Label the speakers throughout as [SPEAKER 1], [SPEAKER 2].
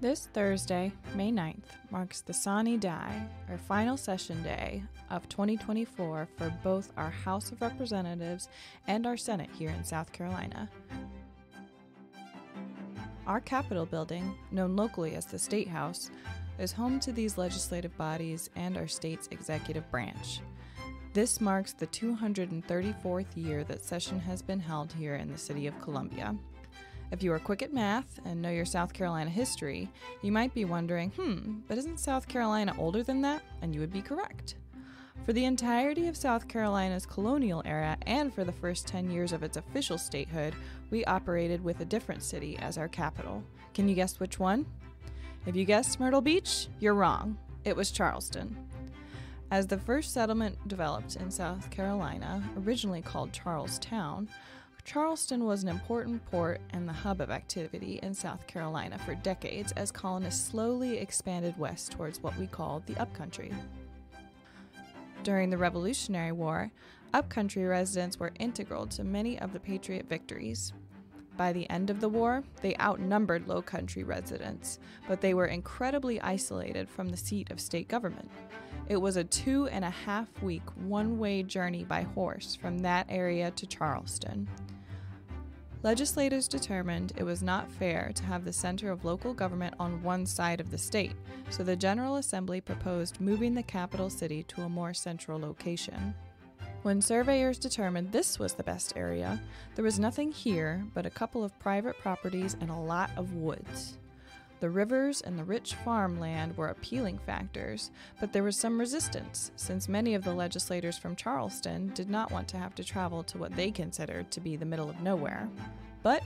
[SPEAKER 1] This Thursday, May 9th, marks the Sine Die, or final session day of 2024 for both our House of Representatives and our Senate here in South Carolina. Our Capitol building, known locally as the State House, is home to these legislative bodies and our state's executive branch. This marks the 234th year that session has been held here in the city of Columbia. If you are quick at math and know your South Carolina history, you might be wondering, but isn't South Carolina older than that? And you would be correct. For the entirety of South Carolina's colonial era and for the first 10 years of its official statehood, we operated with a different city as our capital. Can you guess which one? If you guessed Myrtle Beach, you're wrong. It was Charleston. As the first settlement developed in South Carolina, originally called Charlestown, Charleston was an important port and the hub of activity in South Carolina for decades as colonists slowly expanded west towards what we call the Upcountry. During the Revolutionary War, Upcountry residents were integral to many of the Patriot victories. By the end of the war, they outnumbered Low Country residents, but they were incredibly isolated from the seat of state government. It was a 2.5-week one-way journey by horse from that area to Charleston. Legislators determined it was not fair to have the center of local government on one side of the state, so the General Assembly proposed moving the capital city to a more central location. When surveyors determined this was the best area, there was nothing here but a couple of private properties and a lot of woods. The rivers and the rich farmland were appealing factors, but there was some resistance, since many of the legislators from Charleston did not want to have to travel to what they considered to be the middle of nowhere. But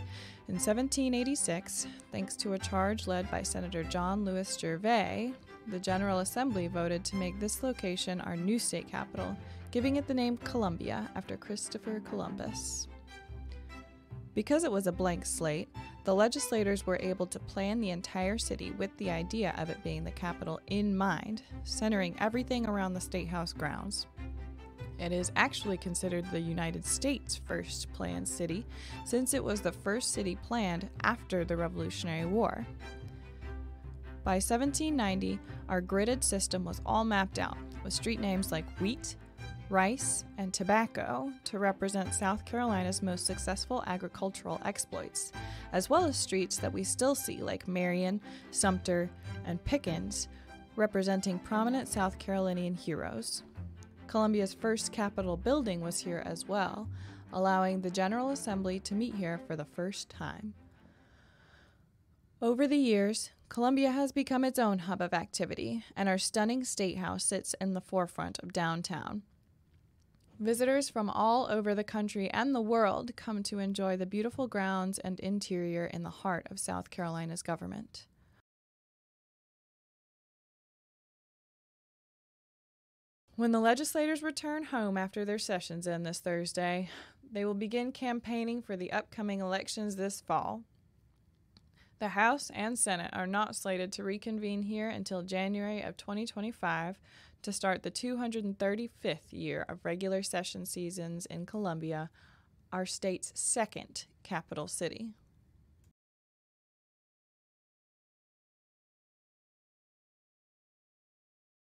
[SPEAKER 1] in 1786, thanks to a charge led by Senator John Lewis Gervais, the General Assembly voted to make this location our new state capital, giving it the name Columbia after Christopher Columbus. Because it was a blank slate, the legislators were able to plan the entire city with the idea of it being the capital in mind, centering everything around the State House grounds. It is actually considered the United States' first planned city, since it was the first city planned after the Revolutionary War. By 1790, our gridded system was all mapped out, with street names like Wheat, rice, and tobacco to represent South Carolina's most successful agricultural exploits, as well as streets that we still see like Marion, Sumter, and Pickens, representing prominent South Carolinian heroes. Columbia's first Capitol building was here as well, allowing the General Assembly to meet here for the first time. Over the years, Columbia has become its own hub of activity, and our stunning State House sits in the forefront of downtown. Visitors from all over the country and the world come to enjoy the beautiful grounds and interior in the heart of South Carolina's government. When the legislators return home after their sessions end this Thursday, they will begin campaigning for the upcoming elections this fall. The House and Senate are not slated to reconvene here until January of 2025 to start the 235th year of regular session seasons in Columbia, our state's second capital city.